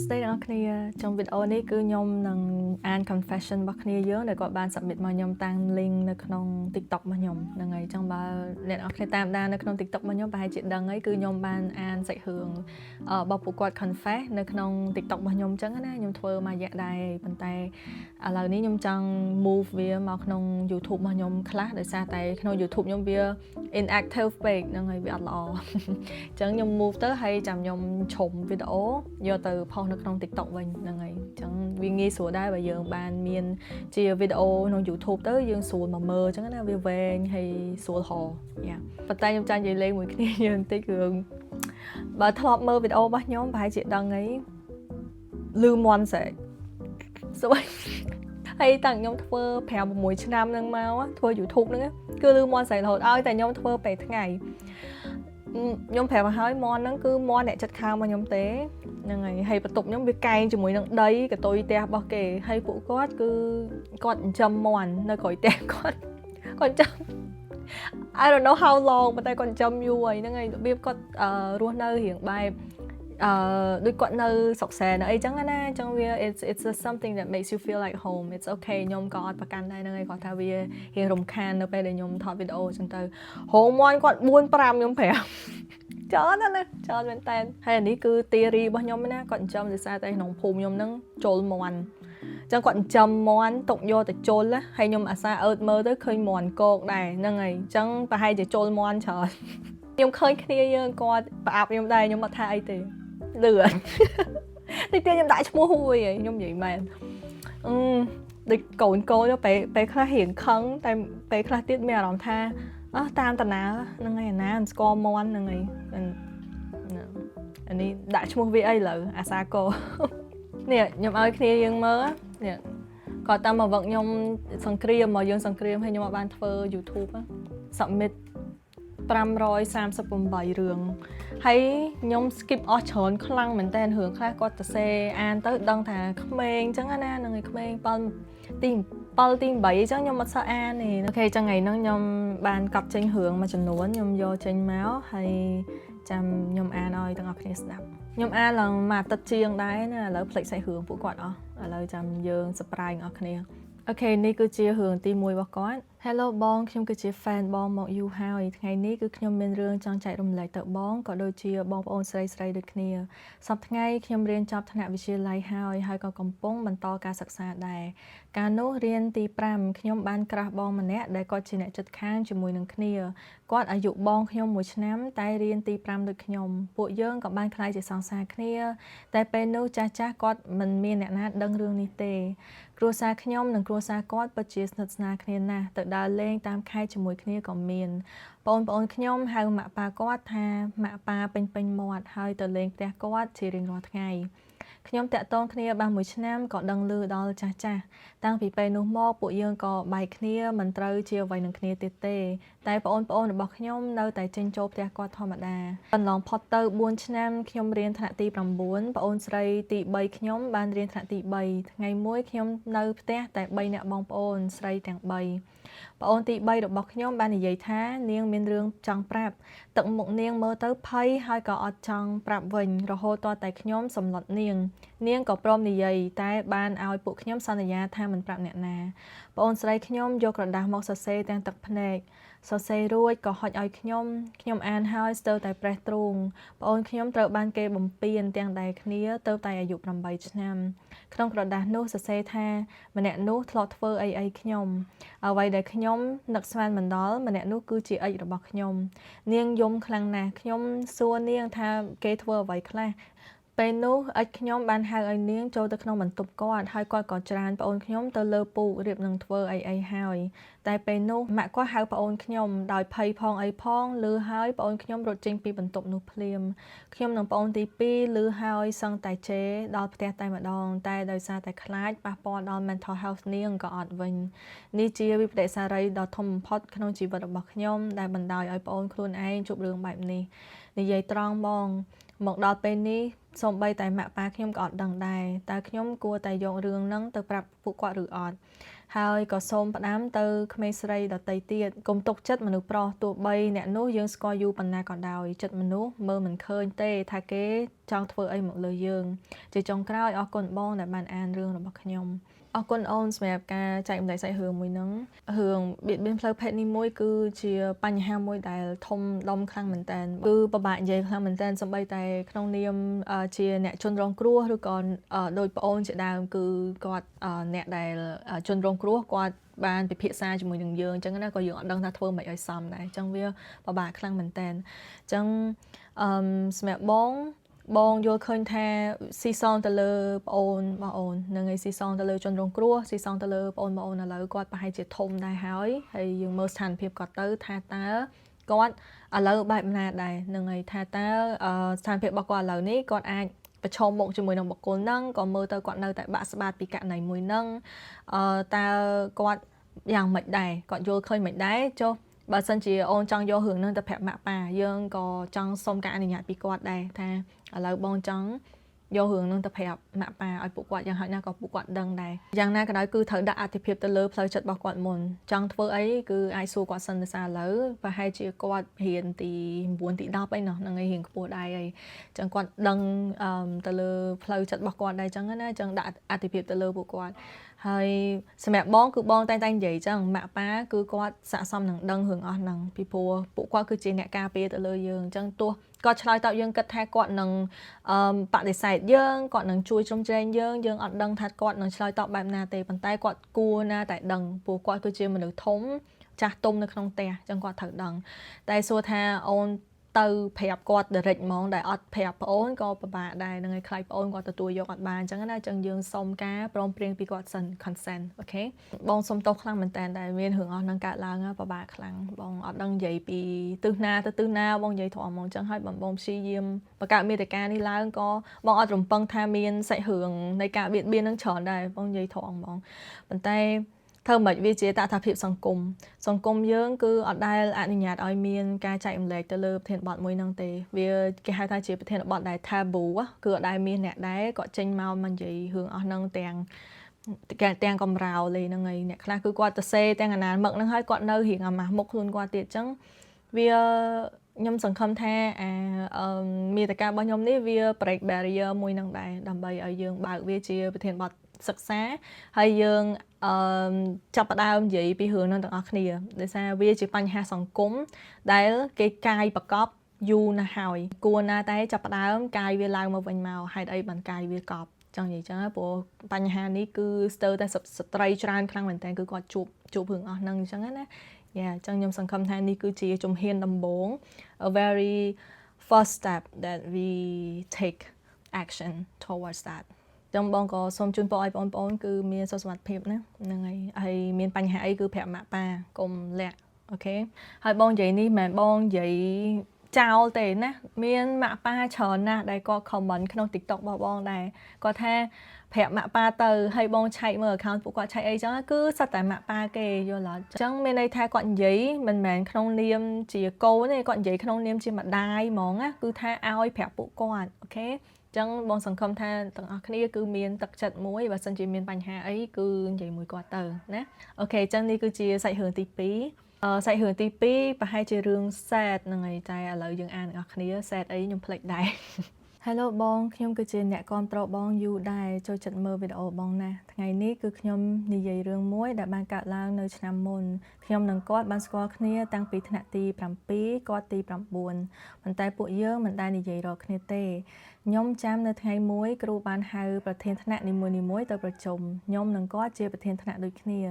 ស្ដីអ្នកគ្នាtrong video នេះគឺខ្ញុំនឹងអាន confession របស់គ្នាយើងដែលគាត់បាន submit មកខ្ញុំតាម link នៅក្នុង TikTok របស់ខ្ញុំហ្នឹងហើយអញ្ចឹងបើអ្នកនរគ្នាតាមដាននៅក្នុង TikTok របស់ខ្ញុំប្រហែលជាដឹងហើយគឺខ្ញុំបានអានសាច់រឿងរបស់ពួកគាត់ confess នៅក្នុង TikTok របស់ខ្ញុំអញ្ចឹងណាខ្ញុំធ្វើមករយៈដែរប៉ុន្តែឥឡូវនេះខ្ញុំចង់ move វាមកក្នុង YouTube របស់ខ្ញុំខ្លះដោយសារតែក្នុង YouTube ខ្ញុំវា inactive ពេកហ្នឹងហើយវាអត់ល្អអញ្ចឹងខ្ញុំ move ទៅហើយចាំខ្ញុំឈុំវីដេអូយកទៅផុសនៅក្នុង TikTok វិញហ្នឹងហើយអញ្ចឹងវាងាយស្រួលដែរបើយើងបានមានជាវីដេអូក្នុង YouTube ទៅយើងស្រួលមកមើលអញ្ចឹងណាវាវែងហើយស្រួលហៅយ៉ាប៉ុន្តែខ្ញុំចង់និយាយលេងមួយគ្នាយើងបន្តិចគឺបើធ្លាប់មើលវីដេអូរបស់ខ្ញុំប្រហែលជាដឹងហើយលឺមន់ស្រេចស្រួលហើយតាំងខ្ញុំធ្វើ 5-6 ឆ្នាំហ្នឹងមកធ្វើ YouTube ហ្នឹងគឺលឺមន់ស្រេចរហូតឲ្យតែខ្ញុំធ្វើពេលថ្ងៃខ្ញុំប្រាប់មកហើយមន់ហ្នឹងគឺមន់អ្នកចិត្តខាងរបស់ខ្ញុំទេហ្នឹងហើយបន្ទប់ខ្ញុំវាកែងជាមួយនឹងដីកតុយផ្ទះរបស់គេហើយពួកគាត់គឺគាត់ចិញ្ចឹមមន់នៅក្រោយផ្ទះគាត់ចិញ្ចឹម I don't know how long ប៉ុន្តែគាត់ចិញ្ចឹមយូរហើយហ្នឹងហើយរបៀបគាត់រស់នៅរៀងបែបដូចគាត់នៅស្រុកសែនអីចឹងណាអញ្ចឹងវា it's something that makes you feel like home it's okay ខ្ញុំក៏អត់ប្រកាន់ដែរហ្នឹងហើយគាត់ថាវារៀងរំខាននៅពេលដែលខ្ញុំថតវីដេអូអញ្ចឹងទៅហៅមន់គាត់4-5ខ្ញុំប្រាប់ច្រើនណាស់ច្រើនមែនតើហើយនេះគឺ theory របស់ខ្ញុំណាគាត់ចិញ្ចឹមដោយសារតែក្នុងភូមិខ្ញុំហ្នឹងជុលមន់ចឹងគាត់ចិញ្ចឹមមន់ទុកយកទៅជុលហើយខ្ញុំអាសាអើតមើលទៅឃើញមន់គោកដែរហ្នឹងហើយអញ្ចឹងប្រហែលជាជុលមន់ច្រើនខ្ញុំឃើញគ្នាយើងគាត់ប្រអាប់ខ្ញុំដែរខ្ញុំអត់ថាអីទេលឿនតិចទៀតខ្ញុំដាក់ឈ្មោះហួយហើយខ្ញុំនិយាយមែនដូចកូនពេលខ្លះរៀងខឹងតែពេលខ្លះទៀតមានអារម្មណ៍ថាតាមតាណាហ្នឹងហើយអាណាមិនស្គាល់មន់ហ្នឹងហើយអានេះដាក់ឈ្មោះវាអីលើអាសាកោនេះខ្ញុំឲ្យគ្នាយើងមើលនេះគាត់តាមមកវឹកខ្ញុំសង្គ្រាមមកយើងសង្គ្រាមហើយខ្ញុំអត់បានធ្វើ YouTube submit 538រឿងហើយខ្ញុំ skip អស់ច្រើនខ្លាំងមែនតើរឿងខ្លះគាត់ទៅសេអានទៅដឹងថាក្មេងអញ្ចឹងណានឹងឯក្មេងទី7ទី8អញ្ចឹងខ្ញុំអត់សូវអានទេអូខេអញ្ចឹងថ្ងៃហ្នឹងខ្ញុំបានកត់ចេញរឿងមួយចំនួនខ្ញុំយកចេញមកហើយចាំខ្ញុំអានឲ្យទាំងអស់គ្នាស្ដាប់ខ្ញុំអានឡើងមួយអាទិត្យជាងដែរណាឥឡូវផ្លេចសាច់រឿងពួកគាត់អស់ឥឡូវចាំយើង surprise អ្នកគ្នាអូខេនេះគឺជារឿងទី1របស់គាត់ Hello បងខ្ញុំគឺជា fan បងមកយូរហើយថ្ងៃនេះគឺខ្ញុំមានរឿងចង់ចែករំលែកទៅបងក៏ដូចជាបងប្អូនស្រីៗដូចគ្នាសប្តាហ៍ថ្ងៃខ្ញុំរៀនចប់ថ្នាក់វិទ្យាល័យហើយក៏កំពុងបន្តការសិក្សាដែរកាលនោះរៀនទី5ខ្ញុំបានក្រាស់បងម្នាក់ដែលគាត់ជាអ្នកជិតខាងជាមួយនឹងគ្នាគាត់អាយុបងខ្ញុំ1ឆ្នាំតែរៀនទី5ដូចខ្ញុំពួកយើងក៏បានក្លាយជាសង្សារគ្នាតែពេលនោះចាស់គាត់មិនមានអ្នកណាដឹងរឿងនេះទេគ្រួសារខ្ញុំនិងគ្រួសារគាត់ពិតជាស្និទ្ធស្នាលគ្នាណាស់ទៅដើរលេងតាមខេត្តជាមួយគ្នាក៏មានបងប្អូនខ្ញុំហៅម៉ាក់ប៉ាគាត់ថាម៉ាក់ប៉ាពេញមាត់ហើយទៅលេងផ្ទះគាត់ជារៀងរាល់ថ្ងៃខ្ញុំតាក់ទងគ្នាបាន1ឆ្នាំក៏ដឹងឮដល់ចាស់តាំងពីពេលនោះមកពួកយើងក៏បែកគ្នាមិនត្រូវជាអ្វីនឹងគ្នាទៀតទេតែបងប្អូនរបស់ខ្ញុំនៅតែចេញចូលផ្ទះគាត់ធម្មតាកន្លងផុតទៅ4ឆ្នាំខ្ញុំរៀនថ្នាក់ទី9បងអូនស្រីទី3ខ្ញុំបានរៀនថ្នាក់ទី3ថ្ងៃមួយខ្ញុំនៅផ្ទះតែ3នាក់បងប្អូនស្រីទាំង3បងអូនទី3របស់ខ្ញុំបាននិយាយថានាងមានរឿងចង់ប្រាប់ទឹកមុខនាងមើលទៅភ័យហើយក៏អត់ចង់ប្រាប់វិញរហូតតតែខ្ញុំសម្លុតនាងក៏ព្រមនិយាយតែបានឲ្យពួកខ្ញុំសន្យាថាមិនប្រាប់អ្នកណាបងអូនស្រីខ្ញុំយកក្រដាស់មកសរសេរទាំងទឹកភ្នែកសរសេររួចក៏ហុចឲ្យខ្ញុំអានហើយស្ទើរតែប្រេះទ្រូងបងអូនខ្ញុំត្រូវបានគេបំពានទាំងដែរគ្នាទៅតែអាយុ8ឆ្នាំក្នុងក្រដាស់នោះសរសេរថាម្នាក់នោះធ្លាប់ធ្វើអីខ្ញុំអ្វីដែលខ្ញុំនឹកស្មានមិនដល់ម្នាក់នោះគឺជាអិចរបស់ខ្ញុំនាងយំខ្លាំងណាស់ខ្ញុំសួរនាងថាគេធ្វើអ្វីខ្លះពេលនោះអិចខ្ញុំបានហៅឲ្យនាងចូលទៅក្នុងបន្ទប់គាត់ហើយគាត់ក៏ច្រានប្អូនខ្ញុំទៅលើពូករៀបនឹងធ្វើអីហើយតែពេលនោះម៉ាក់គាត់ហៅប្អូនខ្ញុំដោយភ័យផងអីផងលឺហើយប្អូនខ្ញុំរត់ចេញពីបន្ទប់នោះភ្លាមខ្ញុំនិងប្អូនទី2លឺហើយសឹងតែជេរដល់ផ្ទះតែម្ដងតែដោយសារតែខ្លាចប៉ះពាល់ដល់ mental health នាងក៏អត់វិញនេះជាវិបត្តិសារីដ៏ធំបំផុតក្នុងជីវិតរបស់ខ្ញុំដែលបណ្ដាលឲ្យប្អូនខ្លួនឯងជួបរឿងបែបនេះនិយាយត្រង់បង មកដល់ពេលនេះសូម្បីតែម៉ាក់ប៉ាខ្ញុំក៏អត់ដឹងដែរតើខ្ញុំគួរតែយករឿងហ្នឹងទៅប្រាប់ពួកគាត់ឬអត់ហើយក៏សូមផ្ដាំទៅក្មេងស្រីដតីទៀតកុំទុកចិត្តមនុស្សប្រុសទោះបីអ្នកនោះយើងស្គាល់យូរប៉ុណ្ណាក៏ដោយចិត្តមនុស្សមើលមិនឃើញទេថាគេចង់ធ្វើអីមកលើយើងជាចុងក្រោយអរគុណបងដែលបានអានរឿងរបស់ខ្ញុំអរគុណអូនសម្រាប់ការចែកម្លែកសាច់រឿងមួយហ្នឹងរឿងបៀតបៀនផ្លូវភេទនេះមួយគឺជាបញ្ហាមួយដែលធំដុំខ្លាំងមែនតើគឺពិបាកនិយាយខ្លាំងមែនតើសូម្បីតែក្នុងនាមជាអ្នកជនរងគ្រោះឬក៏ដោយប្អូនជាដើមគឺគាត់អ្នកដែលជនរងគ្រោះគាត់បានពិភាក្សាជាមួយនឹងយើងអញ្ចឹងណាក៏យើងអត់ដឹងថាធ្វើមិនឲ្យសមដែរអញ្ចឹងវាពិបាកខ្លាំងមែនតើអញ្ចឹងសម្រាប់បងយល់ឃើញថាស៊ីសងទៅលើប្អូនបងអូននឹងឯងស៊ីសងទៅលើជនរងគ្រោះស៊ីសងទៅលើប្អូនឥឡូវគាត់ប្រហែលជាធំដែរហើយយើងមើលស្ថានភាពគាត់ទៅថាតើគាត់ឥឡូវបែបណាដែរនឹងឯងថាតើស្ថានភាពរបស់គាត់ឥឡូវនេះគាត់អាចប្រឈមមុខជាមួយនឹងបុគ្គលហ្នឹងក៏មើលទៅគាត់នៅតែបាក់ស្បាតពីករណីមួយហ្នឹងតើគាត់យ៉ាងម៉េចដែរគាត់យល់ឃើញមិនដែរចុះបើសិនជាអូនចង់យករឿងហ្នឹងទៅប្រាប់ម៉ាក់ប៉ាយើងក៏ចង់សុំការអនុញ្ញាតពីគាត់ដែរថាឥឡូវបងចង់យករឿងហ្នឹងទៅប្រាប់ម៉ាក់ប៉ាឲ្យពួកគាត់យ៉ាងហោចណាស់ក៏ពួកគាត់ដឹងដែរយ៉ាងណាក៏ដោយគឺត្រូវដាក់អត្ថិភាពទៅលើផ្លូវចិត្តរបស់គាត់មុនចង់ធ្វើអីគឺអាចសួរគាត់សិនទៅសារឥឡូវប្រហែលជាគាត់រៀនទី9ទី10អីណោះហ្នឹងឯងរៀនខ្ពស់ដែរអីចឹងគាត់ដឹងទៅលើផ្លូវចិត្តរបស់គាត់ដែរចឹងណាចឹងដាក់អត្ថិភាពទៅលើពួកគាត់ហើយសម្រាប់បងគឺបងតែនិយាយចឹងម៉ាក់ប៉ាគឺគាត់ស័ក្តិសមនឹងដឹងរឿងអស់ហ្នឹងពីព្រោះពួកគាត់គឺជាអ្នកការពារទៅលើយើងអញ្ចឹងទោះគាត់ឆ្លើយតបយើងគិតថាគាត់នឹងបដិសេធយើងគាត់នឹងជួយជ្រោមជ្រែងយើងអត់ដឹងថាគាត់នឹងឆ្លើយតបបែបណាទេប៉ុន្តែគាត់គួរណាតែដឹងព្រោះគាត់គឺជាមនុស្សធំចាស់ទុំនៅក្នុងផ្ទះអញ្ចឹងគាត់ត្រូវដឹងតែសួរថាអូនទៅប្រាប់គាត់ direct ហ្មងដែលអត់ប្រាប់ប្អូនក៏ពិបាកដែរនឹងឲ្យខ្លាចប្អូនគាត់ទទួលយកអត់បានអញ្ចឹងណាអញ្ចឹងយើងសុំការព្រមព្រៀងពីគាត់សិន consent អូខេបងសុំទោសខ្លាំងមែនតើដែលមានរឿងអស់ហ្នឹងកើតឡើងពិបាកខ្លាំងបងអត់ដឹងនិយាយពីទិសណាទៅទិសណាបងនិយាយធំហ្មងអញ្ចឹងហើយបងព្យាយាមបង្កើតមាតិកានេះឡើងក៏បងអត់រំពឹងថាមានសាច់រឿងនៃការបៀតបៀននឹងច្រើនដែរបងនិយាយធំហ្មងប៉ុន្តែធ្វើមិនវាជាតថភាពសង្គមយើងគឺអត់ដែលអនុញ្ញាតឲ្យមានការចែកម្លែកទៅលើប្រធានបទមួយហ្នឹងទេវាគេហៅថាជាប្រធានបទដែល taboo គឺអត់ដែលមានអ្នកដែរគាត់ចេញមកនិយាយរឿងអស់ហ្នឹងទាំងកំរោលលេហ្នឹងហើយអ្នកខ្លះគឺគាត់ទៅសេទាំងអាណាមឹកហ្នឹងហើយគាត់នៅរៀងអាម៉ាស់មុខខ្លួនគាត់ទៀតអញ្ចឹងវាខ្ញុំសង្ឃឹមថាមាតិការបស់ខ្ញុំនេះវា break barrier មួយហ្នឹងដែរដើម្បីឲ្យយើងបើកវាជាប្រធានបទសិក្សាហើយយើងចាប់ផ្ដើមនិយាយពីរឿងហ្នឹងទាំងអស់គ្នាដោយសារវាជាបញ្ហាសង្គមដែលគេកាយប្រកបយូរណាស់ហើយគួរណាតែចាប់ផ្ដើមកាយវាឡើងមកវិញមកហេតុអីបានកាយវាកប់ចង់និយាយចឹងព្រោះបញ្ហានេះគឺស្ទើរតែស្ត្រីច្រើនខ្លាំងមែនតើគឺគាត់ជួបរឿងអស់ហ្នឹងអញ្ចឹងណាយ៉ាអញ្ចឹងខ្ញុំសង្ឃឹមថានេះគឺជាជំហានដំបូង a very first step that we take action towards thatចឹងបងក៏សូមជូនពរឲ្យបងប្អូនគឺមានសុខសុវត្ថិភាពណាហ្នឹងហើយមានបញ្ហាអីគឺប្រាប់ម៉ាក់ប៉ាកុំលាក់អូខេហើយបងនិយាយនេះមិនមែនបងនិយាយចោលទេណាមានម៉ាក់ប៉ាច្រើនណាស់ដែលគាត់ comment ក្នុង TikTok របស់បងដែរគាត់ថាប្រាប់ម៉ាក់ប៉ាទៅហើយបងឆែកមើល account ពួកគាត់ឆែកអីចឹងគឺសិតតែម៉ាក់ប៉ាគេយល់អត់ចឹងមានន័យថាគាត់និយាយមិនមែនក្នុងនាមជាកូនទេគាត់និយាយក្នុងនាមជាម្ដាយហ្មងណាគឺថាឲ្យប្រាប់ពួកគាត់អូខេចឹងបងសង្ឃឹមថាទាំងអស់គ្នាគឺមានទឹកចិត្តមួយបើសិនជាមានបញ្ហាអីគឺនិយាយមួយគាត់ទៅណាអូខេចឹងនេះគឺជាសាច់រឿងទី2សាច់រឿងទី2ប្រហែលជារឿង sad ហ្នឹងហើយតែឥឡូវយើងអានទាំងអស់គ្នា sad អីខ្ញុំភ្លេចដែរ Hello បងខ្ញុំគឺជាអ្នកគាំទ្របងយូរដែរចូលចិត្តមើលវីដេអូបងណាស់ថ្ងៃនេះគឺខ្ញុំនិយាយរឿងមួយដែលបានកើតឡើងនៅឆ្នាំមុនខ្ញុំនិងគាត់បានស្គាល់គ្នាតាំងពីថ្នាក់ទី7គាត់ទី9ប៉ុន្តែពួកយើងមិនដែលនិយាយរកគ្នាទេខ្ញុំចាំនៅថ្ងៃមួយគ្រូបានហៅប្រធានថ្នាក់នីមួយៗទៅប្រជុំខ្ញុំនិងគាត់ជាប្រធានថ្នាក់ដូចគ្នា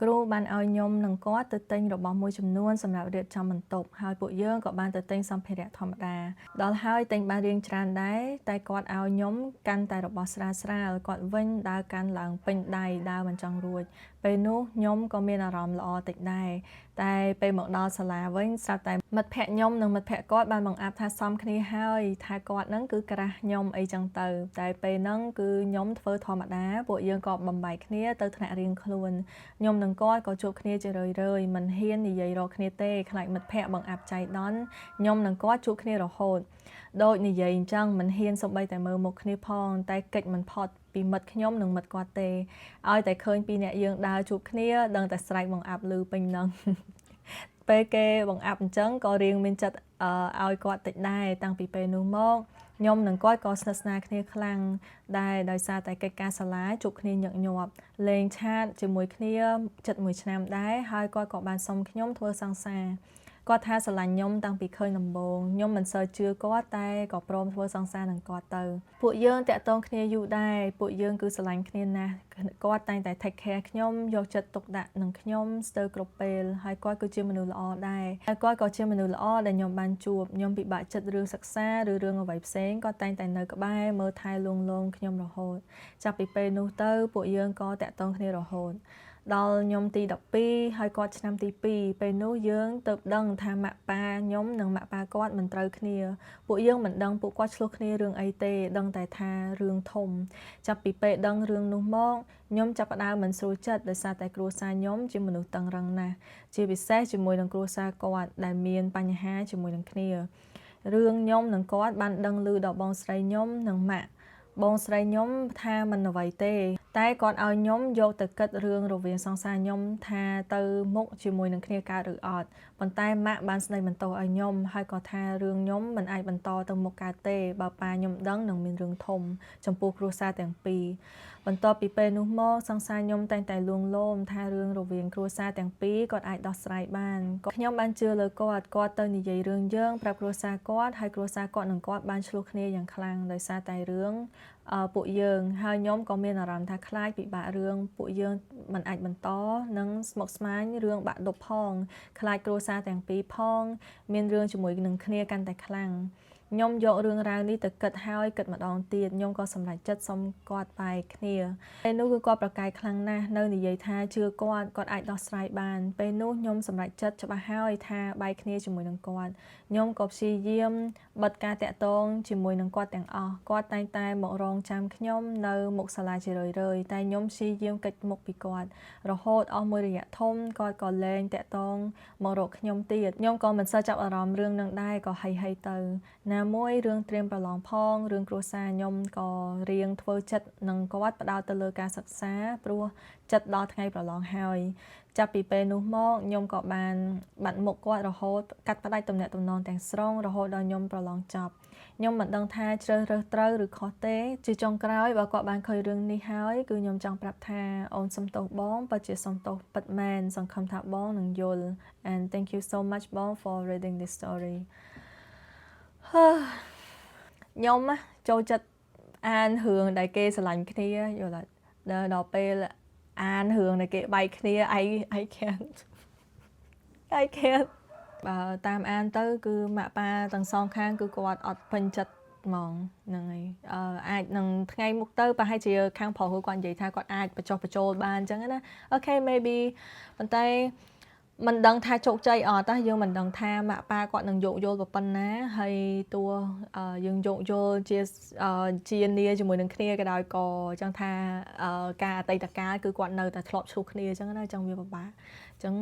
គ្រូបានឲ្យខ្ញុំនិងគាត់ទៅទិញរបស់មួយចំនួនសម្រាប់រៀបចំបន្ទប់ហើយពួកយើងក៏បានទៅទិញសម្ភារៈធម្មតាដល់ហើយទិញបានរៀងច្រើនដែរតែគាត់ឲ្យខ្ញុំកាន់តែរបស់ស្រាលៗគាត់វិញដើរកាន់ឡើងពេញដៃដើរមិនចង់រួច ពេលនោះខ្ញុំក៏មានអារម្មណ៍ល្អតិចដែរតែពេលមកដល់សាលាវិញស្រាប់តែមិត្តភ័ក្ដិខ្ញុំនិងមិត្តភ័ក្ដិគាត់បានបង្អាប់ថាសមគ្នាហើយថាគាត់ហ្នឹងគឺក្រាស់ខ្ញុំអីចឹងទៅតែពេលហ្នឹងគឺខ្ញុំធ្វើធម្មតាពួកយើងក៏បំបែកគ្នាទៅថ្នាក់រៀងខ្លួនខ្ញុំនិងគាត់ក៏ជួបគ្នាជារឿយៗមិនហ៊ាននិយាយរកគ្នាទេខ្លាចមិត្តភ័ក្ដិបង្អាប់ចៃដន្យខ្ញុំនិងគាត់ជួបគ្នារហូតដូចនិយាយអញ្ចឹងមិនហ៊ានសូម្បីតែមើលមុខគ្នាផងតែកិច្ចមិនផុតពីមិត្តខ្ញុំនិងមិត្តគាត់ទេឲ្យតែឃើញពីអ្នកយើងដើរជួបគ្នាដឹងតែស្រែកបង្អាប់លឺពេញហ្នឹងពេលគេបង្អាប់អញ្ចឹងក៏រៀងមានចិត្តឲ្យគាត់តិចដែរតាំងពីពេលនោះមកខ្ញុំនិងគាត់ក៏ស្និទ្ធស្នាលគ្នាខ្លាំងដែរដោយសារតែកិច្ចការសាលាជួបគ្នាញឹកញាប់លេងឆាតជាមួយគ្នាជិត1ឆ្នាំដែរហើយគាត់ក៏បានសុំខ្ញុំធ្វើសង្សារគាត់ថាស្រឡាញ់ខ្ញុំតាំងពីឃើញដំបូងខ្ញុំមិនសូវជឿគាត់តែក៏ព្រមធ្វើសង្សារនឹងគាត់ទៅពួកយើងតាក់ទងគ្នាយូរដែរពួកយើងគឺស្រឡាញ់គ្នាណាស់គាត់តែងតែ take care ខ្ញុំយកចិត្តទុកដាក់នឹងខ្ញុំស្ទើរគ្រប់ពេលហើយគាត់គឺជាមនុស្សល្អដែរហើយគាត់ក៏ជាមនុស្សល្អដែលខ្ញុំបានជួបខ្ញុំពិបាកចិត្តរឿងសិក្សាឬរឿងអ្វីផ្សេងគាត់តែងតែនៅក្បែរមើលថែលួងលោមខ្ញុំរហូតចាប់ពីពេលនោះទៅពួកយើងក៏តាក់ទងគ្នារហូតដល់ខ្ញុំទី12ហើយគាត់ឆ្នាំទី2ពេលនោះយើងទៅដឹងថាម៉ាក់ប៉ាខ្ញុំនិងម៉ាក់ប៉ាគាត់មិនត្រូវគ្នាពួកយើងមិនដឹងពួកគាត់ឆ្លោះគ្នារឿងអីទេដឹងតែថារឿងធំចាប់ពីពេលដឹងរឿងនោះមកខ្ញុំចាប់ផ្ដើមមិនស្រួលចិត្តដោយសារតែគ្រួសារខ្ញុំជាមនុស្សតឹងរឹងណាស់ជាពិសេសជាមួយនឹងគ្រួសារគាត់ដែលមានបញ្ហាជាមួយនឹងគ្នារឿងខ្ញុំនិងគាត់បានដឹងឮដល់បងស្រីខ្ញុំនិងម៉ាក់បងស្រីខ្ញុំថាមិនអ្វីទេតែគាត់ឲ្យខ្ញុំយកទៅគិតរឿងរវាងសង្សារខ្ញុំថាទៅមុខជាមួយនឹងគ្នាកើតឬអត់ប៉ុន្តែម៉ាក់បានស្ដីបន្ទោសឲ្យខ្ញុំហើយក៏ថារឿងខ្ញុំមិនអាចបន្តទៅមុខកើតទេបើប៉ាខ្ញុំដឹងនឹងមានរឿងធំចំពោះគ្រួសារទាំងពីរបន្ទាប់ពីពេលនោះមកសង្សារខ្ញុំតែងតែលួងលោមថារឿងរវាងគ្រួសារទាំងពីរគាត់អាចដោះស្រាយបានខ្ញុំបានជឿលើគាត់ទៅនិយាយរឿងយើងប្រាប់គ្រួសារគាត់ហើយគ្រួសារគាត់និងគាត់បានឆ្លោះគ្នាយ៉ាងខ្លាំងដោយសារតែរឿងពួកយើងហើយខ្ញុំក៏មានអារម្មណ៍ថាខ្លាចពិបាករឿងពួកយើងមិនអាចបន្តនឹងស្មុគស្មាញរឿងបាក់ឌុបផងខ្លាចគ្រួសារទាំងពីរផងមានរឿងជាមួយនឹងគ្នាកាន់តែខ្លាំងខ្ញុំយករឿងរ៉ាវនេះទៅគិតហើយគិតម្ដងទៀតខ្ញុំក៏សម្រេចចិត្តសុំគាត់បែកគ្នាពេលនោះគឺគាត់ប្រកែកខ្លាំងណាស់នៅនិយាយថាជឿគាត់អាចដោះស្រាយបានពេលនោះខ្ញុំសម្រេចចិត្តច្បាស់ហើយថាបែកគ្នាជាមួយនឹងគាត់ខ្ញុំក៏ព្យាយាមបិទការតាក់ទងជាមួយនឹងគាត់ទាំងអស់គាត់តែងតែមករងចាំខ្ញុំនៅមុខសាលាជារឿយៗតែខ្ញុំព្យាយាមគេចមុខពីគាត់រហូតអស់មួយរយៈធំគាត់ក៏លែងតាក់ទងមករកខ្ញុំទៀតខ្ញុំក៏មិនសូវចាប់អារម្មណ៍រឿងនឹងដែរក៏ហីទៅណាមួយរឿងត្រៀមប្រឡងផងរឿងគ្រួសារខ្ញុំក៏រៀងធ្វើចិត្តនឹងគាត់ផ្ដោតទៅលើការសិក្សាព្រោះចិត្តដល់ថ្ងៃប្រឡងហើយចាប់ពីពេលនោះមកខ្ញុំក៏បានបាត់មុខគាត់រហូតកាត់ផ្ដាច់ទំនាក់ទំនងទាំងស្រុងរហូតដល់ខ្ញុំប្រឡងចប់ខ្ញុំមិនដឹងថាជ្រើសរើសត្រូវឬខុសទេជាចុងក្រោយបើគាត់បានឃើញរឿងនេះហើយគឺខ្ញុំចង់ប្រាប់ថាអូនសុំទោសបងពិតជាសុំទោសពិតមែនសង្ឃឹមថាបងនឹងយល់ and thank you so much បង for reading this story ខ្ញុំចូលចិត្តអានរឿងដែលគេស្រឡាញ់គ្នាយល់ដល់ពេលអានរឿងដែលគេបែកគ្នា I can't បើតាមអានទៅគឺម៉ាក់ប៉ាទាំងសងខាងគឺគាត់អត់ពេញចិត្តហ្មងហ្នឹងហើយអាចនឹងថ្ងៃមុខទៅប្រហែលជាខាងប្រុសគាត់និយាយថាគាត់អាចបញ្ចុះបញ្ចូលបានអញ្ចឹងណាអូខេ maybe ប៉ុន្តែមិនដឹងថាជោគជ័យអត់ទេយើងមិនដឹងថាម៉ាក់ប៉ាគាត់នឹងយោគយល់ប៉ុណ្ណាហើយតួយើងយោគយល់ជានីជាមួយនឹងគ្នាក៏ដោយក៏អញ្ចឹងថាការអតីតកាលគឺគាត់នៅតែធ្លាប់ឆ្លោះគ្នាអញ្ចឹងណាអញ្ចឹងវាពិបាកអញ្ចឹង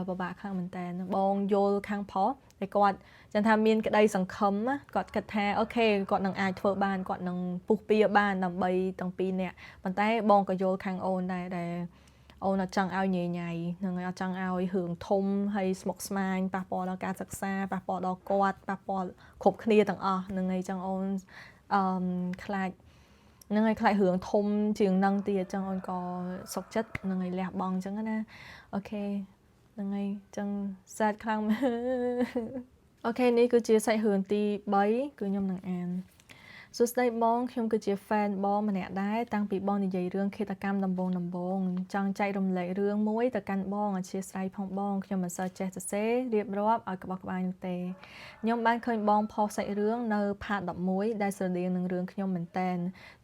ពិបាកខ្លាំងមែនតើបងយល់ខាងប្រុសតែគាត់ចឹងថាមានក្តីសង្ឃឹមគាត់គិតថាអូខេគាត់នឹងអាចធ្វើបានគាត់នឹងពុះពៀបានដើម្បីទាំងពីរនាក់ប៉ុន្តែបងក៏យល់ខាងអូនដែរដែលអូនអត់ចង់ឲ្យញ៉ៃញ៉ៃនឹងអត់ចង់ឲ្យរឿងធំហើយស្មុគស្មាញប៉ះពាល់ដល់ការសិក្សាប៉ះពាល់ដល់គាត់ប៉ះពាល់គ្រប់គ្នាទាំងអស់នឹងអីចឹងអូនខ្លាចនឹងឲ្យខ្លាចរឿងធំជាងនឹងទៀតចឹងអូនក៏សុខចិត្តនឹងឲ្យលះបង់ចឹងណាអូខេហ្នឹងហើយចឹងសាច់ខ្លាំងមែនអូខេនេះគឺជាសាច់រឿងទី3គឺខ្ញុំនឹងអានសួស្តីបងខ្ញុំគឺជា fan បងម្នាក់ដែរតាំងពីបងនិយាយរឿងឃាតកម្មដំបងចង់ចែករំលែករឿងមួយទៅកាន់បងអធិស្ឋានផងបងខ្ញុំមិនសូវចេះសរសេររៀបរាប់ឲ្យក្បោះក្បាយនោះទេខ្ញុំបានឃើញបងផុសសាច់រឿងនៅផាត11ដែលស្រដៀងនឹងរឿងខ្ញុំមែនតែន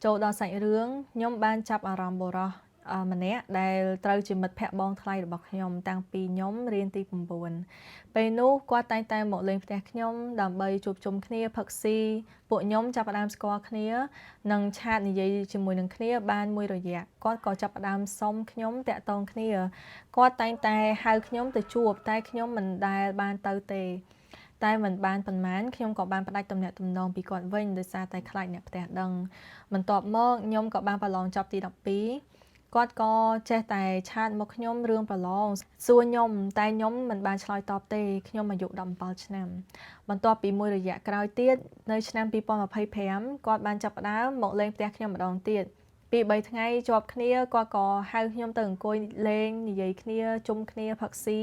ចូលដល់សាច់រឿងខ្ញុំបានចាប់អារម្មណ៍បុរស ម្នាក់ដែលត្រូវជាមិត្តភក្តិបងថ្លៃរបស់ខ្ញុំតាំងពីខ្ញុំរៀនទី9ពេលនោះគាត់តែងតែមកលេងផ្ទះខ្ញុំដើម្បីជួបជុំគ្នាផឹកស៊ីពួកខ្ញុំចាប់ផ្ដើមស្គាល់គ្នានិងឆាតនិយាយជាមួយនឹងគ្នាបានមួយរយៈគាត់ក៏ចាប់ផ្ដើមសុំខ្ញុំតាក់ទងគ្នាគាត់តែងតែហៅខ្ញុំទៅជួបតែខ្ញុំមិនដែលបានទៅទេតែមិនបានប៉ុន្មានខ្ញុំក៏បានផ្ដាច់ទំនាក់ទំនងពីគាត់វិញដោយសារតែខ្លាចអ្នកផ្ទះដឹងបន្ទាប់មកខ្ញុំក៏បានប្រឡងចប់ទី12គាត់ក៏ចេះតែឆាតមកខ្ញុំរឿងប្រឡងសួរខ្ញុំតែខ្ញុំមិនបានឆ្លើយតបទេខ្ញុំអាយុ17ឆ្នាំបន្ទាប់ពីមួយរយៈក្រោយទៀតនៅឆ្នាំ2025គាត់បានចាប់ផ្ដើមមកលេងផ្ទះខ្ញុំម្ដងទៀតពី3ថ្ងៃជាប់គ្នាគាត់ក៏ហៅខ្ញុំទៅអង្គុយលេងនិយាយគ្នាជុំគ្នាផឹកស៊ី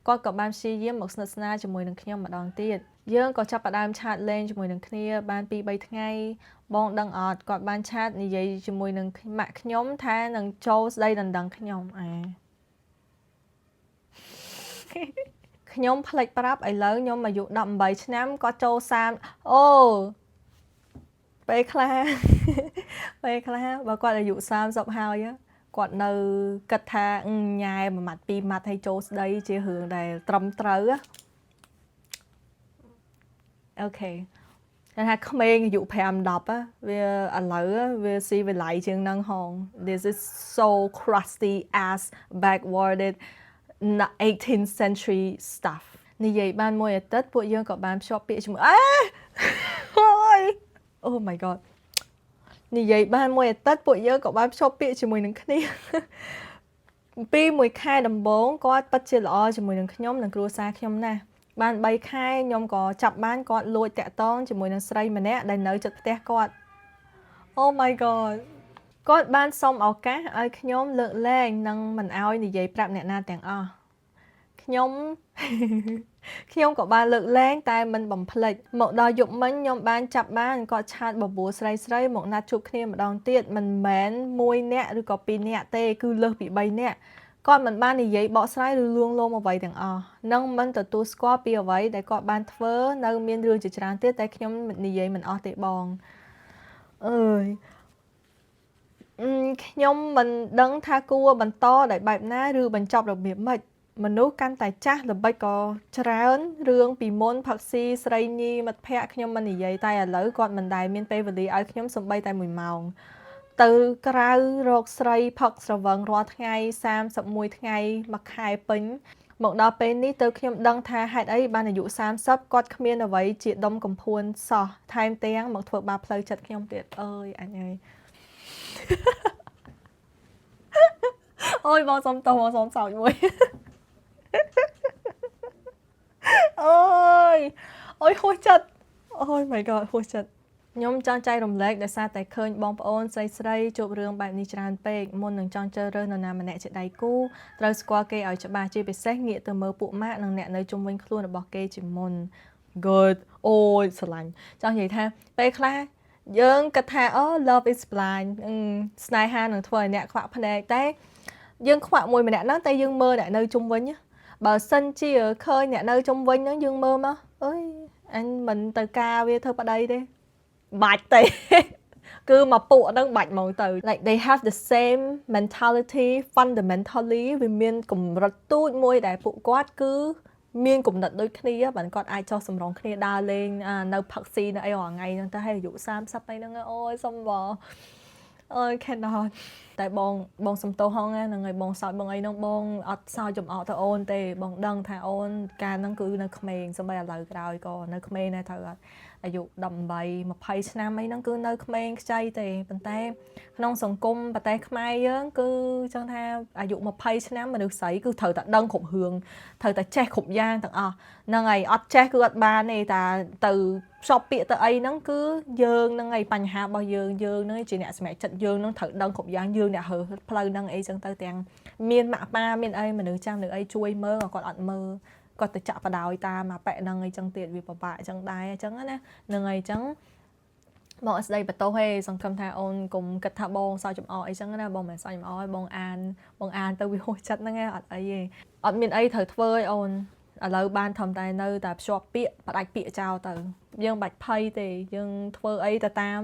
គាត់ក៏បានព្យាយាមមកស្និទ្ធស្នាលជាមួយនឹងខ្ញុំម្ដងទៀតយើងក៏ចាប់ផ្ដើមឆាតលេងជាមួយនឹងគ្នាបាន2-3ថ្ងៃបងដឹងអត់គាត់បានឆាតនិយាយជាមួយនឹងម៉ាក់ខ្ញុំថានឹងចូលស្ដីដណ្ដឹងខ្ញុំខ្ញុំផ្លេចប្រាប់ឥឡូវខ្ញុំអាយុ18ឆ្នាំគាត់ចូល30អូពេលខ្លះបើគាត់អាយុ30ហើយគាត់នៅគិតថាញ៉ែមួយម៉ាត់ពីរម៉ាត់ឲ្យចូលស្ដីជារឿងដែលត្រឹមត្រូវអូខេតែថាក្មេងអាយុ5-10វាឥឡូវវាស៊ីវិល័យជាងនឹងហង This is so crusty ass backwarded 18th century stuff និយាយបានមួយអាទិត្យពួកយើងក៏បានភ្ជាប់ពាក្យជាមួយOh my god និយាយបានមួយអាទិត្យពួកយើងក៏បានភ្ជាប់ពាក្យជាមួយនឹងគ្នាពីមួយខែដំបូងគាត់ពិតជាល្អជាមួយនឹងខ្ញុំនិងគ្រួសារខ្ញុំណាស់បាន3ខែខ្ញុំក៏ចាប់បានគាត់លួចតាក់ទងជាមួយនឹងស្រីម្នាក់ដែលនៅជិតផ្ទះគាត់ Oh my god គាត់បានសុំឱកាសឲ្យខ្ញុំលើកលែងនិងមិនឲ្យនិយាយប្រាប់អ្នកណាទាំងអស់ខ្ញុំក៏បានលើកលែងតែមិនបំភ្លេចមកដល់យប់មិញខ្ញុំបានចាប់បានគាត់ឆាតបបួលស្រីមកណាត់ជួបគ្នាម្ដងទៀតមិនមែន1នាក់ឬក៏2នាក់ទេគឺលើសពី3នាក់គាត់មិនបាននិយាយបកស្រាយឬលួងលោមអ្វីទាំងអស់និងមិនទទួលស្គាល់ពីអ្វីដែលគាត់បានធ្វើនៅមានរឿងជាច្រើនទៀតតែខ្ញុំនិយាយមិនអស់ទេបងអើយខ្ញុំមិនដឹងថាគួរបន្តដោយបែបណាឬបញ្ចប់របៀបម៉េចមនុស្សកាន់តែចាស់ល្បិចក៏ច្រើនរឿងពីមុនផឹកស៊ីស្រីញីមិត្តភ័ក្តិខ្ញុំមិននិយាយតែឥឡូវគាត់មិនដែលមានពេលវេលាឲ្យខ្ញុំសូម្បីតែ1ម៉ោងទៅក្រៅរកស្រីផឹកស្រវឹងរាល់ថ្ងៃ31ថ្ងៃមួយខែពេញមកដល់ពេលនេះទៅខ្ញុំដឹងថាហេតុអីបានអាយុ30គាត់គ្មានអ្វីជាដុំកំភួនសោះថែមទាំងមកធ្វើបាបផ្លូវចិត្តខ្ញុំទៀតអើយអញអើយអូយបងសុំតោះបងសុំសោកមួយអូយហួសចិត្តអូយ my god ហួសចិត្តខ្ញុំចង់ចែករំលែកដោយសារតែឃើញបងប្អូនស្រីជួបរឿងបែបនេះច្រើនពេកមុននឹងចង់ជ្រើសរើសនរណាម្នាក់ជាដៃគូត្រូវស្គាល់គេឲ្យច្បាស់ជាពិសេសងាកទៅមើលពួកម៉ាក់និងអ្នកនៅជុំវិញខ្លួនរបស់គេជាមុន good អូយស្រឡាញ់ចង់និយាយថាពេលខ្លះយើងគិតថាlove is blind ស្នេហានឹងធ្វើឲ្យអ្នកខ្វាក់ភ្នែកតែយើងខ្វាក់មួយម្នាក់ហ្នឹងតែយើងមើលអ្នកនៅជុំវិញបើសិនជាឃើញអ្នកនៅជុំវិញហ្នឹងយើងមើលមកអើយអញមិនទៅការវាធ្វើប្តីទេបាច់ទេគឺមកពួកហ្នឹងបាច់ហ្មងទៅ like they have the same mentality fundamentally វាមានកម្រិតទូចមួយដែលពួកគាត់គឺមានគំនិតដូចគ្នាបានគាត់អាចចោះសម្រងគ្នាដើរលេងនៅផឹកស៊ីនៅអីរាល់ថ្ងៃហ្នឹងទៅឲ្យអាយុ30អីហ្នឹងអូយសុំបងអូយ cannot តែបងសំទោសហងហ្នឹងហើយបងសោចបងអីហ្នឹងបងអត់សោចចំអកទៅអូនទេបងដឹងថាអូនកាលហ្នឹងគឺនៅក្មេងសូម្បីឥឡូវក្រោយក៏នៅក្មេងដែរត្រូវអត់អាយុ18 20ឆ្នាំអីហ្នឹងគឺនៅក្មេងខ្ចីទេប៉ុន្តែក្នុងសង្គមប្រទេសខ្មែរយើងគឺចង់ថាអាយុ20ឆ្នាំមនុស្សស្រីគឺត្រូវតែដឹងគ្រប់រឿងត្រូវតែចេះគ្រប់យ៉ាងទាំងអស់ហ្នឹងហើយអត់ចេះគឺអត់បានទេតែទៅភ្ជាប់ពាក្យទៅអីហ្នឹងគឺយើងហ្នឹងហើយបញ្ហារបស់យើងហ្នឹងជាអ្នកសម្រេចចិត្តយើងហ្នឹងត្រូវដឹងគ្រប់យ៉ាងយើងអ្នកហើផ្លូវហ្នឹងអីចឹងទៅទាំងមានម៉ាក់ប៉ាមានអីមនុស្សចាស់នៅអីជួយមើលគាត់អត់មើលគាត់ទៅចាក់បដ ாய் តាមអាប៉ែហ្នឹងអីចឹងទៀតវាពិបាកអញ្ចឹងដែរអញ្ចឹងណាហ្នឹងហើយអញ្ចឹងបងអត់ស្ដីបន្ទោសទេសង្ឃឹមថាអូនកុំគិតថាបងសោកចំអកអីចឹងណាបងមិនសោកចំអកឲ្យបងអានទៅវាហួសចិត្តហ្នឹងអត់អីទេអត់មានអីត្រូវធ្វើឲ្យអូនឥឡូវបានធំតែនៅតែភ្ជាប់ពាក្យផ្ដាច់ពាក្យចោលទៅយើងបាច់ភ័យទេយើងធ្វើអីទៅតាម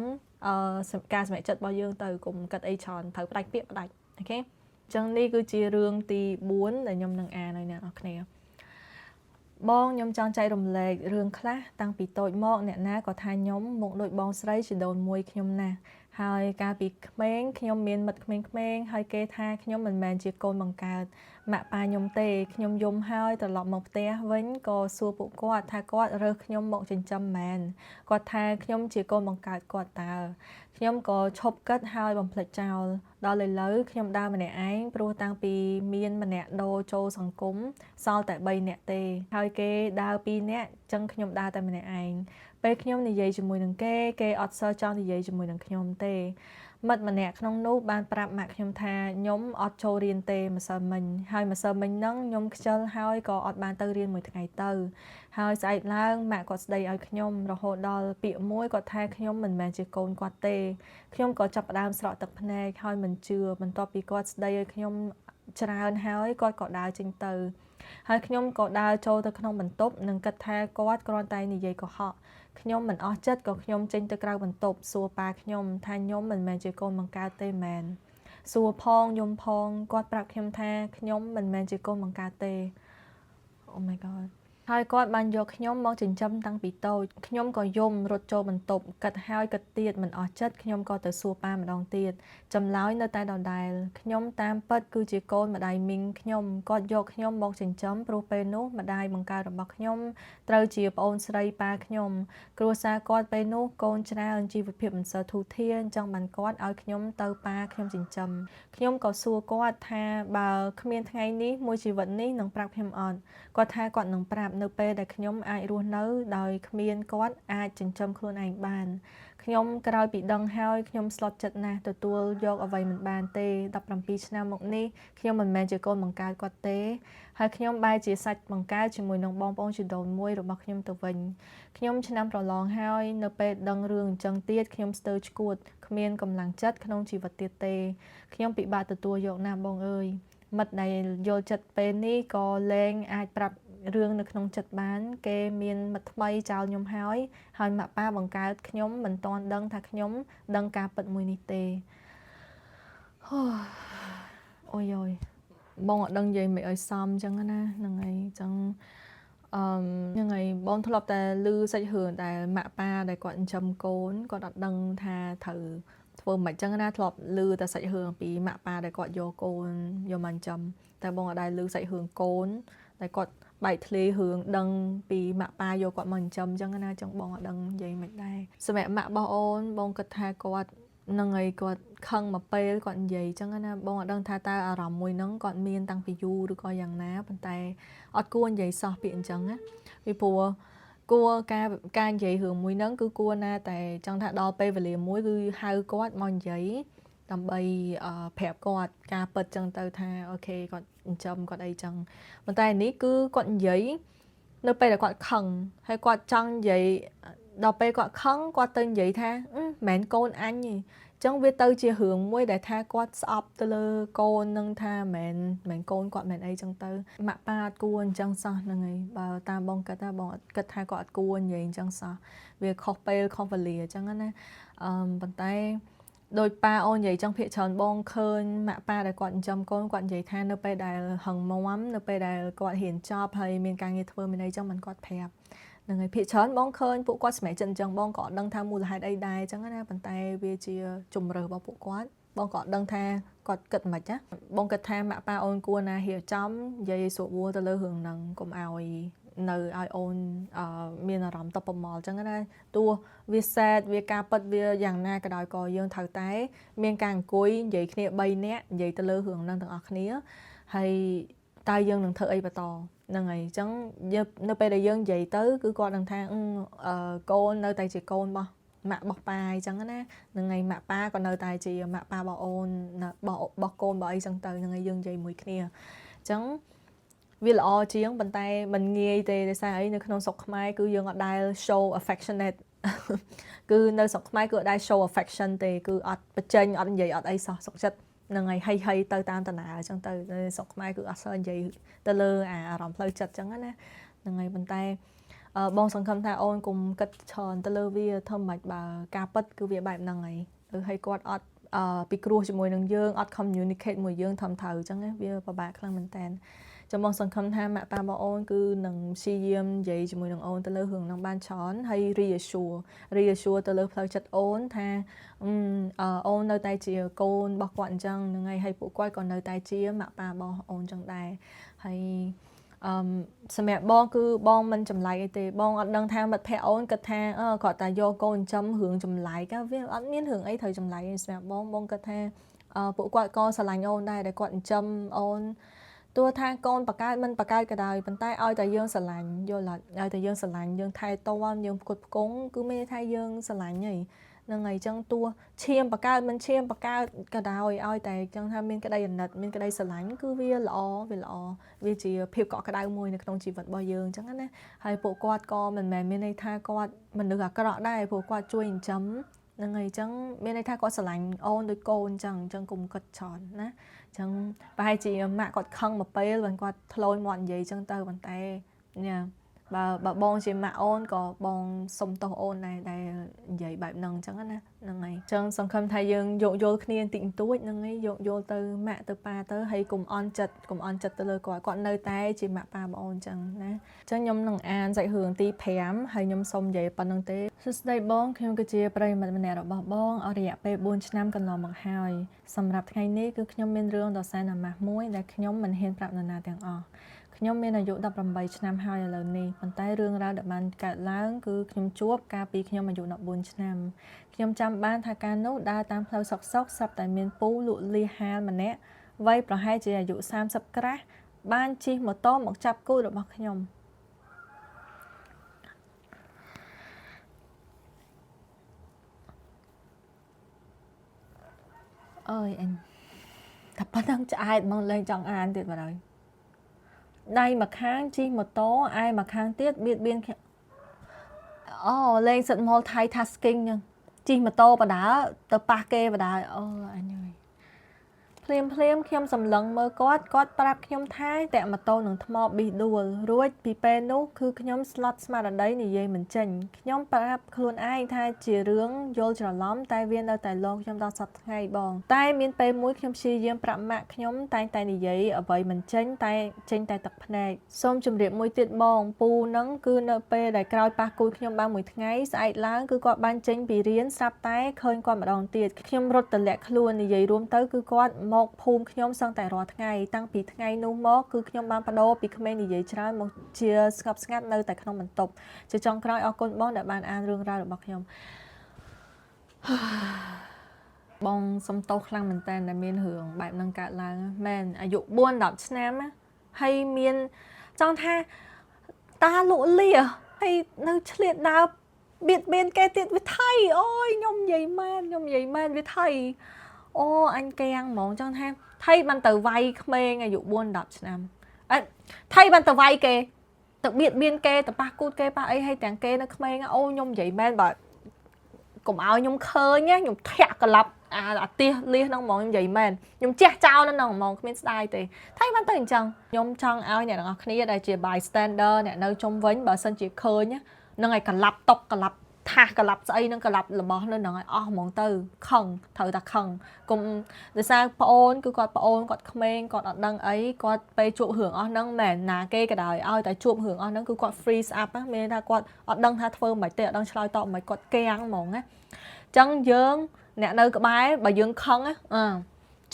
ការសម្រេចចិត្តរបស់យើងទៅកុំគិតអីច្រើនត្រូវផ្ដាច់ពាក្យផ្ដាច់អូ អូខេចឹងនេះគឺជារឿងទី4ដែលខ្ញុំនឹងអានឲ្យអ្នកនរគ្នាបងខ្ញុំចង់ចែករំលែករឿងខ្លះតាំងពីតូចមកអ្នកណាក៏ថាខ្ញុំមកដូចបងស្រីជីដូនមួយខ្ញុំណាស់ហើយកាលពីក្មេងខ្ញុំមានមិត្តក្មេងៗហើយគេថាខ្ញុំមិនមែនជាកូនបង្កើតម៉ាក់ប៉ាខ្ញុំទេខ្ញុំយំហើយត្រឡប់មកផ្ទះវិញក៏សួរពួកគាត់ថាគាត់រើសខ្ញុំមកចិញ្ចឹមមែនគាត់ថាខ្ញុំជាកូនបង្កើតគាត់តើខ្ញុំក៏ឈប់គិតហើយបំភ្លេចចោលដល់ឥឡូវខ្ញុំដើរម្នាក់ឯងព្រោះតាំងពីមានម្នាក់ដូរចូលសង្គមសល់តែ3នាក់ទេហើយគេដើរ2នាក់ចឹងខ្ញុំដើរតែម្នាក់ឯងពេលខ្ញុំនិយាយជាមួយនឹងគេអត់សូវចង់និយាយជាមួយនឹងខ្ញុំទេមិត្តម្នាក់ក្នុងនោះបានប្រាប់ម៉ាក់ខ្ញុំថាខ្ញុំអត់ចូលរៀនទេម្សិលមិញហើយម្សិលមិញហ្នឹងខ្ញុំខ្ជិលហើយក៏អត់បានទៅរៀនមួយថ្ងៃទៅហើយស្អែកឡើងម៉ាក់គាត់ស្ដីឲ្យខ្ញុំរហូតដល់ពាក្យមួយគាត់ថាខ្ញុំមិនមែនជាកូនគាត់ទេខ្ញុំក៏ចាប់ផ្ដើមស្រក់ទឹកភ្នែកហើយមិនជឿបន្ទាប់ពីគាត់ស្ដីឲ្យខ្ញុំច្រើនហើយគាត់ក៏ដើរចេញទៅហើយខ្ញុំក៏ដើរចូលទៅក្នុងបន្ទប់និងគិតថាគាត់គ្រាន់តែនិយាយកុហកខ្ញុំមិនអស់ចិត្តក៏ខ្ញុំចេញទៅក្រៅបន្ទប់សួរប៉ាខ្ញុំថាខ្ញុំមិនមែនជាកូនបង្កើតទេមែនសួរផងយំផងគាត់ប្រាប់ខ្ញុំថាខ្ញុំមិនមែនជាកូនបង្កើតទេ Oh my god ហើយគាត់បានយកខ្ញុំមកចិញ្ចឹមតាំងពីតូចខ្ញុំក៏យំរត់ចូលបន្ទប់គិតហើយគិតទៀតមិនអស់ចិត្តខ្ញុំក៏ទៅសួរប៉ាម្ដងទៀតចម្លើយនៅតែដដែលខ្ញុំតាមពិតគឺជាកូនម្ដាយមីងខ្ញុំគាត់យកខ្ញុំមកចិញ្ចឹមព្រោះពេលនោះម្ដាយបង្កើតរបស់ខ្ញុំត្រូវជាប្អូនស្រីប៉ាខ្ញុំគ្រួសារគាត់ពេលនោះកូនច្រើនជីវភាពមិនសូវធូរធារអញ្ចឹងបានគាត់ឲ្យខ្ញុំទៅប៉ាខ្ញុំចិញ្ចឹមខ្ញុំក៏សួរគាត់ថាបើគ្មានថ្ងៃនេះមួយជីវិតនេះនឹងប្រាប់ខ្ញុំអត់គាត់ថាគាត់នឹងប្រាប់នៅពេលដែលខ្ញុំអាចរស់នៅដោយគ្មានគាត់អាចចិញ្ចឹមខ្លួនឯងបានខ្ញុំក្រោយពីដឹងហើយខ្ញុំស្លុតចិត្តណាស់ទទួលយកអ្វីមិនបានទេ17ឆ្នាំមកនេះខ្ញុំមិនមែនជាកូនបង្កើតគាត់ទេហើយខ្ញុំបែរជាសាច់បង្កើតជាមួយនឹងបងប្អូនជីដូនមួយរបស់ខ្ញុំទៅវិញខ្ញុំឆ្នាំប្រឡងហើយនៅពេលដឹងរឿងអញ្ចឹងទៀតខ្ញុំស្ទើរឆ្កួតគ្មានកម្លាំងចិត្តក្នុងជីវិតទៀតទេខ្ញុំពិបាកទទួលយកណាស់បងអើយមិត្តដែលយល់ចិត្តពេលនេះក៏លែងអាចប្រាប់រឿងនៅក្នុងចិត្តបានគេមានមិត្តថ្មីចោលខ្ញុំហើយម៉ាក់ប៉ាបង្កើតខ្ញុំមិនទាន់ដឹងថាខ្ញុំដឹងការពិតមួយនេះទេអូយយបងអត់ដឹងនិយាយមិនឲ្យសមអញ្ចឹងណាហ្នឹងហើយអញ្ចឹងហ្នឹងហើយបងធ្លាប់តែឮសាច់រឿងដែលម៉ាក់ប៉ាដែលគាត់ចិញ្ចឹមកូនគាត់អត់ដឹងថាត្រូវធ្វើមិនអញ្ចឹងណាធ្លាប់ឮតែសាច់រឿងពីម៉ាក់ប៉ាដែលគាត់យកកូនយកមកចិញ្ចឹមតែបងអត់ដែលឮសាច់រឿងកូនតែគាត់បែកធ្លាយរឿងដឹងពីម៉ាក់ប៉ាយកគាត់មកចិញ្ចឹមអញ្ចឹងណាចឹងបងអត់ដឹងនិយាយមិនដែរសម្រាប់ម៉ាក់របស់អូនបងគិតថាគាត់នឹងឲ្យគាត់ខឹងមកពេលគាត់និយាយអញ្ចឹងណាបងអត់ដឹងថាតើអារម្មណ៍មួយហ្នឹងគាត់មានតាំងពីយូរឬក៏យ៉ាងណាប៉ុន្តែអត់គួរនិយាយសោះពាក្យអញ្ចឹងណាពីព្រោះគួរការនិយាយរឿងមួយហ្នឹងគឺគួរណាតែចង់ថាដល់ពេលវេលាមួយគឺហៅគាត់មកនិយាយដើម្បីប្រាប់គាត់ការពិតចឹងទៅថាអូខេគាត់ចិញ្ចឹមគាត់អីចឹងប៉ុន្តែនេះគឺគាត់និយាយនៅពេលដែលគាត់ខឹងហើយគាត់ចង់និយាយដល់ពេលគាត់ខឹងគាត់ទៅនិយាយថាមិនមែនកូនអញទេចឹងវាទៅជារឿងមួយដែលថាគាត់ស្អប់ទៅលើកូននឹងថាមិនមែនកូនគាត់មិនអីចឹងទៅម៉ាក់ប៉ាអត់គួរអញ្ចឹងសោះហ្នឹងហើយបើតាមបងគិតថាបងអត់គិតថាគាត់អត់គួរនិយាយអញ្ចឹងសោះវាខុសពេលខុសវេលាអញ្ចឹងណាប៉ុន្តែដោយប៉ាអូននិយាយចឹងភាគច្រើនបងឃើញម៉ាក់ប៉ាដែលគាត់ចិញ្ចឹមកូនគាត់និយាយថានៅពេលដែលហឹងមាំនៅពេលដែលគាត់រៀនចប់ហើយមានការងារធ្វើមានអីចឹងមិនគាត់ប្រាប់នឹងហើយភាគច្រើនបងឃើញពួកគាត់សម្រាប់ចិត្តអញ្ចឹងបងក៏អត់ដឹងថាមូលហេតុអីដែរអញ្ចឹងណាប៉ុន្តែវាជាជំរឿរបស់ពួកគាត់បងក៏អត់ដឹងថាគាត់គិតមិនណាបងគិតថាម៉ាក់ប៉ាអូនគួរណារៀបចំនិយាយស្រួលបួរទៅលើរឿងហ្នឹងកុំឲ្យនៅឲ្យអូនមានអារម្មណ៍តបប្រមល់អញ្ចឹងណាទោះវាសែតវាការពិតវាយ៉ាងណាក៏ដោយក៏យើងត្រូវតែមានការអង្គុយនិយាយគ្នា3នាក់និយាយទៅលើរឿងហ្នឹងទាំងអស់គ្នាហើយតើយើងនឹងធ្វើអីបន្តហ្នឹងហើយអញ្ចឹងនៅពេលដែលយើងនិយាយទៅគឺគាត់នឹងថាកូននៅតែជាកូនរបស់ម៉ាក់របស់ប៉ាអញ្ចឹងណាហ្នឹងហើយម៉ាក់ប៉ាក៏នៅតែជាម៉ាក់ប៉ារបស់អូនរបស់កូនរបស់អីចឹងទៅហ្នឹងហើយយើងនិយាយមួយគ្នាអញ្ចឹងវាល្អជាងប៉ុន្តែมันងាយទេដោយសារអីនៅក្នុងស្រុកខ្មែរគឺយើងអត់ដែល show affectionate គឺនៅស្រុកខ្មែរគឺអត់ដែល show affection ទេគឺអត់បញ្ចេញអត់និយាយអត់អីសោះសុខចិត្តនឹងហើយហីទៅតាមតាណាអញ្ចឹងទៅស្រុកខ្មែរគឺអត់សូវនិយាយទៅលើអារម្មណ៍ផ្លូវចិត្តអញ្ចឹងណាហ្នឹងហើយប៉ុន្តែបងសង្ឃឹមថាអូនគុំគិតច្រើនទៅលើវាធ្វើមិនបើការពិតគឺវាបែបហ្នឹងហើយហើយគាត់អត់ ពីគ្រោះជាមួយនឹងយើងអត់ communicate មួយយើងធំត្រូវអញ្ចឹងណាវាពិបាកខ្លាំងមែនតើចាំបងសង្ឃឹមថាម៉ាក់ប៉ាបងអូនគឺនឹងព្យាយាមនិយាយជាមួយនឹងអូនទៅលើរឿងហ្នឹងបានច្រើនហើយ reassure ទៅលើផ្លូវចិត្តអូនថាអូននៅតែជាកូនរបស់គាត់អញ្ចឹងហ្នឹងហើយពួកគាត់ក៏នៅតែជាម៉ាក់ប៉ាបងអូនអញ្ចឹងដែរហើយសម្រាប់បងគឺបងមិនចម្លែកអីទេបងអត់ដឹងថាមិត្តភ័ក្ដិអូនគិតថាគាត់តែយកកូនចិញ្ចឹមរឿងចម្លែកវាអត់មានរឿងអីត្រូវចម្លែកទេសម្រាប់បងគិតថាពួកគាត់ក៏ស្រឡាញ់អូនដែរដែលគាត់ចិញ្ចឹមអូនទោះថាកូនបកើតមិនបកើតក៏ដោយប៉ុន្តែឲ្យតែយើងស្រឡាញ់យល់ឲ្យតែយើងស្រឡាញ់យើងថែទាំយើងផ្គត់ផ្គង់គឺមានន័យថាយើងស្រឡាញ់ហើយនឹងអីចឹងទោះឈាមបកើតមិនឈាមបកើតក៏ដោយឲ្យតែចឹងថាមានក្តីអាណិតមានក្តីស្រឡាញ់គឺវាល្អវាជាភាពកក់ក្ដៅមួយនៅក្នុងជីវិតរបស់យើងចឹងណាហើយពួកគាត់ក៏មិនមែនមានន័យថាគាត់មនុស្សអាក្រក់ដែរព្រោះគាត់ជួយចិញ្ចឹមនឹងអីចឹងមានន័យថាគាត់ស្រឡាញ់អូនដូចកូនចឹងកុំគិតច្រើនណាចឹងប្រហែលជាម៉ាក់គាត់ខឹងមកពេលwhenគាត់ធ្លោយមាត់និយាយចឹងទៅប៉ុន្តែញ៉ាបើបងជាម៉ាក់អូនក៏បងសុំទោសអូនដែរដែលនិយាយបែបហ្នឹងអញ្ចឹងណាហ្នឹងហើយអញ្ចឹងសង្ឃឹមថាយើងយកយល់គ្នាបន្តិចបន្តួចហ្នឹងហើយយកយល់ទៅម៉ាក់ទៅប៉ាទៅហើយកុំអន់ចិត្តទៅលើគាត់នៅតែជាម៉ាក់ប៉ាបងអូនអញ្ចឹងណាអញ្ចឹងខ្ញុំនឹងអានសាច់រឿងទី5ហើយខ្ញុំសូមនិយាយប៉ុណ្្នឹងទេសួស្តីបងខ្ញុំគឺជាប្រិយមិត្តម្នាក់របស់បងអស់រយៈពេល4ឆ្នាំកន្លងមកហើយសម្រាប់ថ្ងៃនេះគឺខ្ញុំមានរឿងដ៏សែនអាម៉ាស់មួយដែលខ្ញុំមិនហ៊ានប្រាប់នរណាទាំងអស់ខ្ញុំមានអាយុ18ឆ្នាំហើយឥឡូវនេះប៉ុន្តែរឿងរ៉ាវដែលបានកើតឡើងគឺខ្ញុំជួបកាលពីខ្ញុំអាយុ14ឆ្នាំខ្ញុំចាំបានថាកាលនោះដើរតាមផ្លូវសុកស្រាប់តែមានពូលក់លៀហាលម្នាក់វ័យប្រហែលជាអាយុ30ក្រាស់បានជិះម៉ូតូមកចាប់គូរបស់ខ្ញុំអើយអញតែប៉ុណ្ណឹងឆ្អែតមកលេងចង់អានទៀតបាត់ហើយដៃមកខាងជិះម៉ូតូឯមកខាងទៀតបៀតបៀនលេងសិត multitasking ចឹងជិះម៉ូតូបដើទៅប៉ះគេបដើអញអើយភ្លាមខ្ញុំសម្លឹងមើលគាត់ប្រាប់ខ្ញុំថាតាក់ម៉ូតូនឹងថ្មប៊ីដួលរួចពីពេលនោះគឺខ្ញុំស្លត់ស្មារតីនិយាយមិនចេញខ្ញុំប្រាប់ខ្លួនឯងថាជារឿងយល់ច្រឡំតែវានៅតែលងខ្ញុំដល់សប្តាហ៍ថ្ងៃបងតែមានពេលមួយខ្ញុំព្យាយាមប្រាប់ម៉ាក់ខ្ញុំតែនិយាយអ្វីមិនចេញតែចេញតែទឹកភ្នែកសូមជម្រាបមួយទៀតបងពូនឹងគឺនៅពេលដែលក្រោយប៉ះគូខ្ញុំបានមួយថ្ងៃស្អែកឡើងគឺគាត់បានចេញពីរៀនស្រាប់តែឃើញគាត់ម្ដងទៀតខ្ញុំរត់ទម្លាក់ខ្លួននិយាយរួមទៅគឺគាត់មកភូមិខ្ញុំសឹងតែរាល់ថ្ងៃតាំងពីថ្ងៃនោះមកគឺខ្ញុំបានបដូរពីក្មេងនិយាយច្រើនមកជាស្ងប់ស្ងាត់នៅតែក្នុងបន្ទប់ជាចុងក្រោយអរគុណបងដែលបានអានរឿងរ៉ាវរបស់ខ្ញុំបងសុំទោសខ្លាំងមែនតើដែលមានរឿងបែបហ្នឹងកើតឡើងមែនអាយុ4-10ឆ្នាំហើយមានចង់ថាតាលក់លាហើយនៅឆ្លៀតដើរបៀតបៀនគេទៀតវាថៃអូយខ្ញុំនិយាយមែនវាថៃអញកៀងហ្មងចង់ថាថៃបានទៅវាយក្មេងអាយុ4-10ឆ្នាំថៃបានទៅវាយគេទៅបៀតបៀនគេទៅប៉ះគូតគេប៉ះអីហើយទាំងគេនៅក្មេងខ្ញុំនិយាយមែនបើកុំឲ្យខ្ញុំឃើញខ្ញុំធាក់ក្លាប់អាទៀសលៀសហ្នឹងហ្មងខ្ញុំនិយាយមែនខ្ញុំជះចោលនៅហ្នឹងហ្មងគ្មានស្ដាយទេថៃបានទៅអញ្ចឹងខ្ញុំចង់ឲ្យអ្នកទាំងអស់គ្នាដែលជា bystander អ្នកនៅជុំវិញបើសិនជាឃើញហ្នឹងឯងក្លាប់តុកក្លាប់ថាក្លាប់ស្អីនឹងក្លាប់របស់នៅហ្នឹងឲ្យអស់ហ្មងទៅខឹងត្រូវតែខឹងកុំដោយសារប្អូនគឺគាត់ប្អូនគាត់ក្មេងគាត់អត់ដឹងអីគាត់ពេលជួបរឿងអស់ហ្នឹងមែនណាគេក៏ដោយឲ្យតែជួបរឿងអស់ហ្នឹងគឺគាត់ freeze up មានថាគាត់អត់ដឹងថាធ្វើមិនទេអត់ដឹងឆ្លើយតបមិនគាត់កៀងហ្មងណាអញ្ចឹងយើងអ្នកនៅក្បែរបើយើងខឹង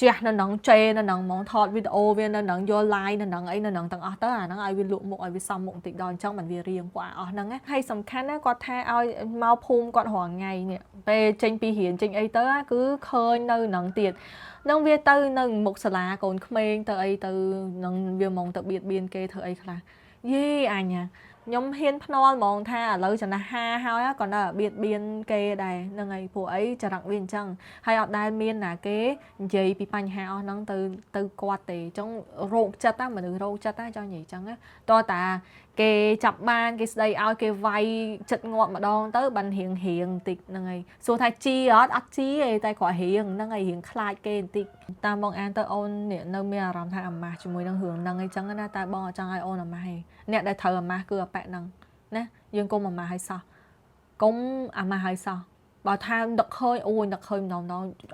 ជះនៅនឹងជេនៅនឹងហ្មងថតវីដេអូវានៅនឹងយក live នៅនឹងអីនៅនឹងទាំងអស់ទៅអាហ្នឹងឲ្យវាលក់មុខឲ្យវាសមមុខបន្តិចដល់អញ្ចឹងមិនវារៀងពួកអស់ហ្នឹងហើយសំខាន់ណាគាត់ថាឲ្យមកភូមិគាត់រាល់ថ្ងៃនេះពេលចេញពីរៀនចេញអីទៅគឺឃើញនៅនឹងទៀតនឹងវាទៅនៅមុខសាលាកូនក្មេងទៅអីទៅនឹងវាហ្មងទៅបៀតបៀនគេធ្វើអីខ្លះយេអញខ្ញុំហ៊ានភ្នាល់ហ្មងថាឥឡូវចំណាស់5ហើយក៏នៅបៀតបៀនគេដែរហ្នឹងហើយព្រោះអីចរិតវាអញ្ចឹងហើយអត់ដែលមានណាគេនិយាយពីបញ្ហាអស់ហ្នឹងទៅគាត់ទេអញ្ចឹងរោគចិត្តមនុស្សរោគចិត្តចង់និយាយអញ្ចឹងតោះតាគេចាប់បានគេស្ដីឲ្យគេវាយចិត្តងាប់ម្ដងទៅបានរៀងបន្តិចហ្នឹងហើយសួរថាជីអត់ជីទេតែគាត់រៀងហ្នឹងហើយរៀងខ្លាចគេបន្តិចតាមបងអានទៅអូននៅមានអារម្មណ៍ថាអាម៉ាស់ជាមួយនឹងរឿងហ្នឹងអីចឹងណាតែបងអត់ចង់ឲ្យអូនអាម៉ាស់ទេអ្នកដែលត្រូវអាម៉ាស់គឺអាប៉ែហ្នឹងណាយើងកុំអាម៉ាស់ឲ្យសោះកុំអាម៉ាស់ឲ្យសោះ បើថាដឹកឃើញអូយដឹកឃើញម្ដង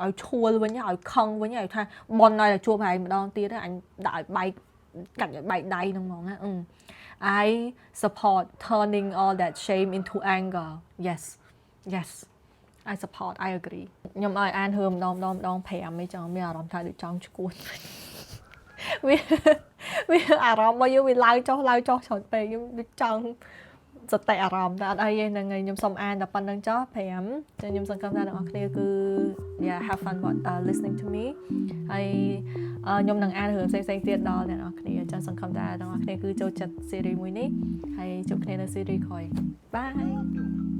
ឲ្យឈួលវិញឲ្យខឹងវិញឲ្យថាបនឲ្យជួបឯងម្ដងទៀតអញដាក់ឲ្យបែកកាច់ឲ្យបែកដៃហ្នឹងហ្មងណា I support turning all that shame into anger yes I support I agree ខ្ញុំឲ្យអានរឿងម្ដង5អីចឹងមានអារម្មណ៍ថាដូចចង់ឈួតវាអារម្មណ៍របស់យើងវាឡើងចុះច្រើនពេកខ្ញុំដូចចង់សតិអារម្មណ៍តែអត់អីទេហ្នឹងហើយខ្ញុំសុំអានតែប៉ុណ្្នឹងចុះ5ចាខ្ញុំសង្ឃឹមថាអ្នកនរគ្នាគឺ yeah have fun listening to me ហើយខ្ញុំនឹងអានរឿងផ្សេងទៀតដល់អ្នកនរគ្នាចាសង្ឃឹមថាអ្នកនរគ្នាគឺចូលចិត្ត series មួយនេះហើយជួបគ្នានៅ series ក្រោយ bye